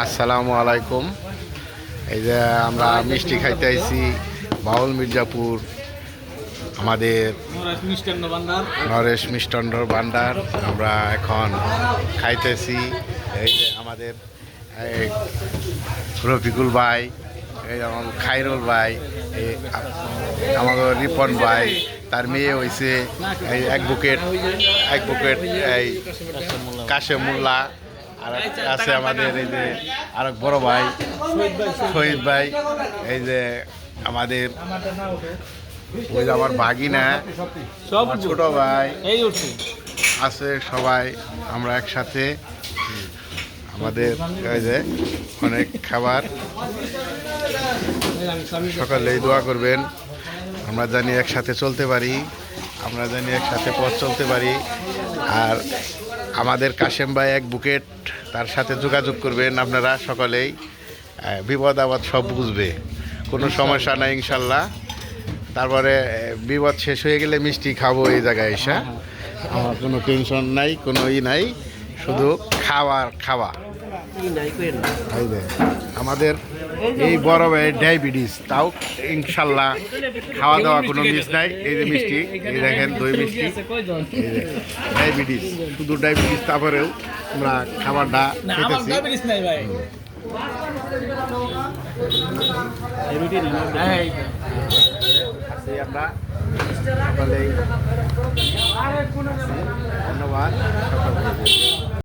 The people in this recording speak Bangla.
আসসালামু আলাইকুম। এই যে আমরা মিষ্টি খাইতে আইছি বাউল মির্জাপুর, আমাদের নরেশ মিষ্টান্ন ভান্ডার। আমরা এখন খাইতেছি। এই যে আমাদের রফিকুল ভাই, এই যেমন খাইরুল ভাই, আমাদের রিপন ভাই, তার মেয়ে হয়েছে এই অ্যাডভোকেট এই কাশেম মোল্লা। আর আছে আমাদের এই যে আরেক বড় ভাই শহীদ ভাই, এই যে আমাদের ওই যে আমার ভাগিনা, ছোট ভাই আছে, সবাই আমরা একসাথে। আমাদের এই যে অনেক খাবার, সকালেই দোয়া করবেন, আমরা জানি একসাথে চলতে পারি, আমরা জানি একসাথে পথ চলতে পারি। আর আমাদের কাশেম ভাই অ্যাডভোকেট, তার সাথে যোগাযোগ করবেন আপনারা সকলেই। বিপদ আপদ সব বুঝবে, কোনো সমস্যা নাই ইনশাল্লাহ। তারপরে বিপদ শেষ হয়ে গেলে মিষ্টি খাবো এই জায়গায় এসে। আমার কোনো টেনশন নাই, কোনো নাই, শুধু খাওয়া। আমাদের এই বড় ভাইয়ের ডায়াবেটিস, তাও ইনশাল্লাহ খাওয়া দাওয়া কোনো মিস নাই। এই যে মিষ্টি, এই দেখেন দই মিষ্টি, ডায়াবেটিস, শুধু ডায়াবেটিস, তারপরেও আমরা খাবারটা খেতেছি। আমরা ধন্যবাদ।